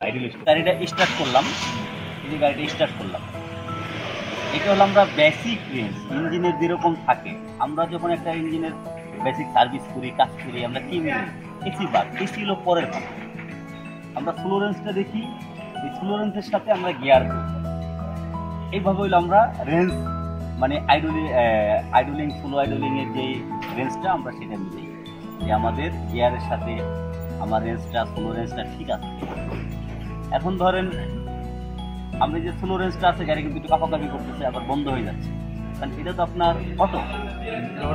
গাড়িটা স্টার্ট করলাম, গাড়িটা স্টার্ট করলাম। এটা হলো আমরা বেসিক রেঞ্জ ইঞ্জিনের যেরকম থাকে, আমরা যখন একটা ইঞ্জিনের বেসিক সার্ভিস করি, কাজ করি, আমরা কি মিলি এসি বাদ, এসি হলো পরের কথা। আমরা স্লো রেঞ্জটা দেখি, এই স্লো রেঞ্জের সাথে আমরা গিয়ার দিই। এইভাবে হইলো আমরা রেঞ্জ মানে আইডলিং স্লো আইডলিংয়ের যে রেঞ্জটা আমরা সেটা মিলাই, যে আমাদের গিয়ারের সাথে আমার রেঞ্জটা স্লো রেঞ্জটা ঠিক আছে। এখন ধরেন আপনি যে স্লো রেঞ্জটা আছে, গাড়ি কিন্তু একটু কাঁপাকাঁপি করতেছে, আবার বন্ধ হয়ে যাচ্ছে, কারণ এটা তো আপনার অটো,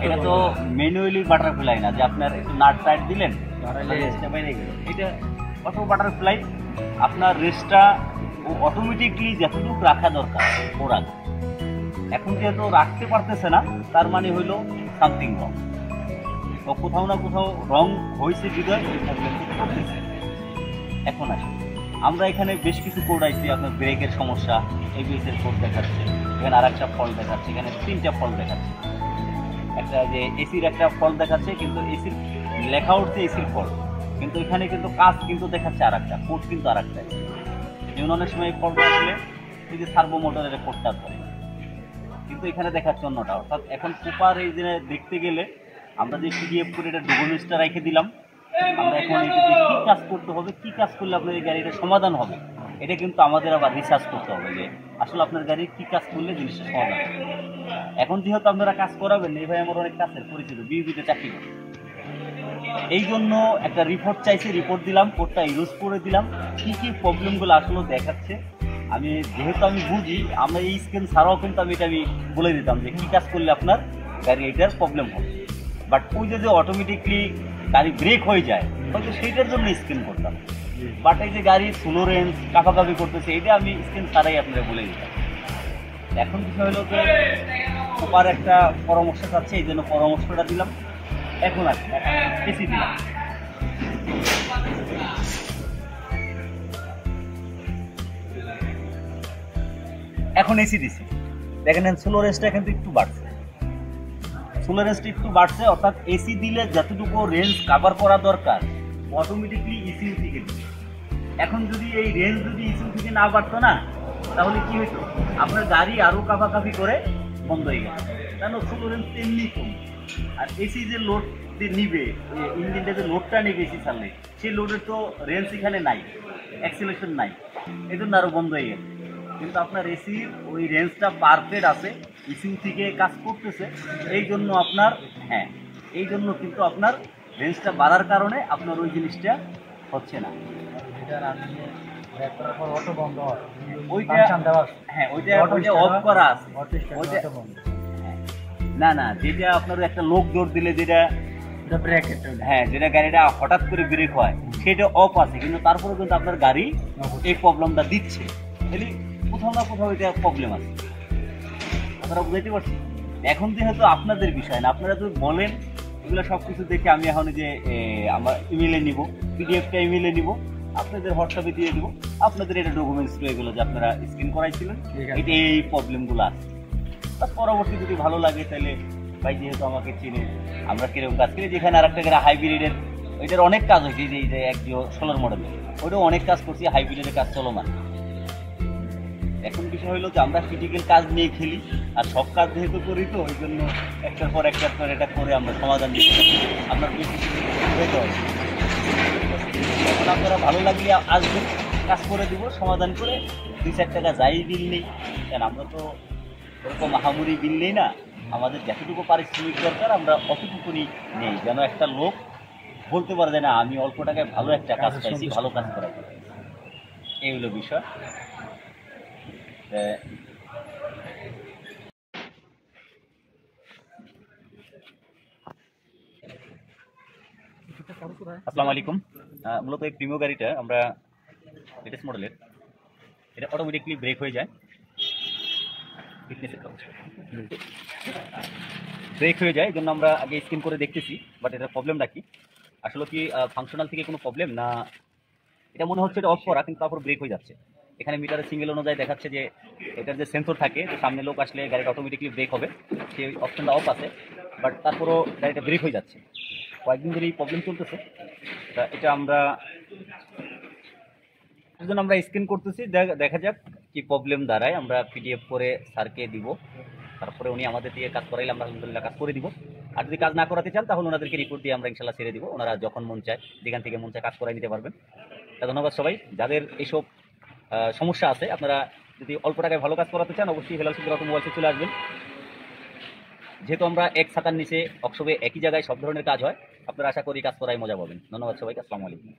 এটা তো ম্যানুয়ালি বাটারফ্লাই না যে আপনার একটু নাট টাইট দিলেন রেঞ্জটা বাইরে গেল। এটা অটো বাটারফ্লাই, আপনার রেঞ্জটা অটোমেটিকলি যতটুকু রাখা দরকার ও রাখবে। এখন যেহেতু রাখতে পারতেছে না, তার মানে হইলো সামথিং রং, তো কোথাও না কোথাও রং হয়েছে বিধায় এই প্রবলেমটি করতেছে। এখন আসে আমরা এখানে বেশ কিছু কোড আইছি, আপনার ব্রেকের সমস্যা, এবিএস এর কোড দেখাচ্ছে, এখানে আর একটা ফল্ট দেখাচ্ছে, এখানে 3টা ফল্ট দেখাচ্ছে। একটা যে এসির একটা ফল্ট দেখাচ্ছে, কিন্তু এসির লেখা উঠছে এসির ফল্ট, কিন্তু এখানে কিন্তু কাজ কিন্তু দেখাচ্ছে আর একটা কোড, কিন্তু আর একটা। যেমন অনেক সময় ফল্ট আসলে এই যে সার্ভো মোটরের কোডটা ধরে, কিন্তু এখানে দেখাচ্ছে অন্যটা। অর্থাৎ এখন কুপার এই যে দেখতে গেলে আমরা যে পিডিএফ করে এটা ডকুমেন্টসটা রেখে দিলাম, আমরা এখন এটাতে কী কাজ করতে হবে, কী কাজ করলে আপনার এই গাড়িটা সমাধান হবে, এটা কিন্তু আমাদের আবার রিসার্চ করতে হবে যে আসলে আপনার গাড়ির কী কাজ করলে জিনিসটা সমাধান হবে। এখন যেহেতু আপনারা কাজ করাবেন, এই ভাই আমার অনেক কাছের পরিচিত, বিউপিতে চাকরি করে, এই জন্য একটা রিপোর্ট চাইছে, রিপোর্ট দিলাম, কোডটা ইউজ করে দিলাম, কী কী প্রবলেমগুলো আসলে দেখাচ্ছে। আমি যেহেতু আমি বুঝি, আমরা এই স্ক্যান ছাড়াও কিন্তু আমি এটা বলে দিতাম যে কী কাজ করলে আপনার গাড়ি এটার প্রবলেম হবে। বাট ওই যে অটোমেটিকলি গাড়ি ব্রেক হয়ে যায়, হয়তো সেইটার জন্য স্ক্যান করতাম। বাট এই যে গাড়ি স্লো রেঞ্জ কাঁপাকাঁপি করতেছে, এটা আমি স্ক্যান ছাড়াই আপনারা বলে দিতাম। এখন বিষয় হলো যে ওপার একটা পরামর্শ চাচ্ছে, এই জন্য পরামর্শটা দিলাম। এখন আছে এসি দিলাম, এখন এসি দিছি, দেখেন স্লো রেঞ্জটা কিন্তু একটু বাড়ছে, স্লো রেঞ্জটা একটু বাড়ছে। অর্থাৎ এসি দিলে যতটুকু রেঞ্জ কাভার করা দরকার অটোমেটিকলি ইসিউ থেকে দিবে। এখন যদি এই রেঞ্জ যদি ইসিউ থেকে না বাড়তো না, তাহলে কি হইতো, আপনার গাড়ি আরও কাঁপাকাঁপি করে বন্ধ হয়ে গেল, কারণ স্লো রেঞ্জ তেমনি কম। আর এসি যে লোড নিবে, ইঞ্জিনটা যে লোডটা নেবে এসি চাললে, সেই লোডের তো রেঞ্জ এখানে নাই, অ্যাক্সিলারেশন নাই, এই জন্য আরও বন্ধ হয়ে গেল। কিন্তু আপনার এসির ওই রেঞ্জটা পারফেক্ট আছে, ইসিউ থেকে কাজ করতেছে, এই জন্য আপনার এই জন্য কিন্তু আপনার রেঞ্জটা বাড়ার কারণে আপনার ওই জিনিসটা হচ্ছে না। ওইটা অফ করা আছে, না যেটা আপনার একটা লোক জোর দিলে যেটা যেটা গাড়িটা হঠাৎ করে ব্রেক হয় সেটা অফ আছে, কিন্তু তারপরে কিন্তু আপনার গাড়ি এই প্রবলেমটা দিচ্ছে, তাহলে কোথাও না কোথাও এটা প্রবলেম আছে। আপনারা বুঝাইতে পারছি? এখন যেহেতু আপনাদের বিষয় না, আপনারা যদি বলেন এগুলো সব কিছু দেখে আমি এখন যে আমার ইমেলে নিব, পিডিএফটা ইমেলে নিব, আপনাদের হোয়াটসঅ্যাপে দিয়ে দিব, আপনাদের এটা ডকুমেন্টস রয়ে গেলো যে আপনারা স্ক্রিন করাইছিলেন, এটা এই প্রবলেমগুলো আছে। পরবর্তী যদি ভালো লাগে তাহলে ভাই যেহেতু আমাকে চিনে, আমরা কিরকম কাজ করি, যেখানে আর একটা হাইব্রিডের ওইটার অনেক কাজ হয়েছে, যে 16 মডেল ওইটাও অনেক কাজ করছি, হাইব্রিডের কাজ চলমান। এখন বিষয় হলো যে আমরা ক্রিটিক্যাল কাজ নিয়ে খেলি, আর সব কাজ যেহেতু করি, তো ওই জন্য একটার পর এটা করে আমরা সমাধান দিতে পারি। আপনার এখন আপনারা ভালো লাগলে আসবেন, কাজ করে দিব, সমাধান করে 2-4 টাকা যাই বিল নেই, কেন আমরা তো ওরকম মাহামুরি বিল নেই না, আমাদের যতটুকু পারিশ্রমিক দরকার আমরা অতটুকুনি নেই, যেন একটা লোক বলতে পারে যে না আমি অল্প টাকায় ভালো একটা কাজ পাইছি, ভালো কাজ করাই, এই হলো বিষয়। আসসালামু আলাইকুম। মূলত এই প্রিমিও গাড়িটা আমরা লেটেস্ট মডেলের, এটা অটোমেটিকলি ব্রেক হয়ে যায়, ব্রেক হয়ে যায়, এই জন্য আমরা আগে স্ক্রিন করে দেখতেছি। বাট এটার প্রবলেমটা কি, আসলে কি ফাংশনাল থেকে কোনো প্রবলেম না, এটা মনে হচ্ছে এটা অফ করা, কিন্তু তারপর ব্রেক হয়ে যাচ্ছে। এখানে মিটারের সিঙ্গেল অনুযায়ী দেখাচ্ছে যে এটার যে সেন্সর থাকে, যে সামনে লোক আসলে গাড়িটা অটোমেটিকলি ব্রেক হবে, সেই অপশনটা অফ আছে, বাট তারপরও গাড়িটা ব্রেক হয়ে যাচ্ছে। কয়েকদিন ধরে এই প্রবলেম চলতেছে, তা এটা আমরা এর জন্য আমরা স্ক্যান করতেছি, দেখা যাক কি প্রবলেম দাঁড়ায়। আমরা পিডিএফ করে স্যারকে দিব, তারপরে উনি আমাদের দিয়ে কাজ করাইলে আমরা আলহামদুলিল্লাহ কাজ করে দিব। আর যদি কাজ না করাতে চান তাহলে ওনাদেরকে রিপোর্ট দিয়ে আমরা ইনশাল্লাহ ছেড়ে দিব। ওনারা যখন মন চায়, যেখান থেকে মন চায় কাজ করাই নিতে পারবেন। তা ধন্যবাদ সবাই। যাদের এইসব সমস্যা আছে, আপনারা যদি অল্প টাকায় ভালো কাজ করাতে চান, অবশ্যই হেলাল সুবিধা অটোমোবাইলসে চলে আসবেন। যেহেতু আমরা এক ছাতার নিচে অক্সবে একই জায়গায় সব ধরনের কাজ হয়, আপনারা আশা করি কাজ করাই মজা পাবেন। ধন্যবাদ সবাইকে, আসসালামু আলাইকুম।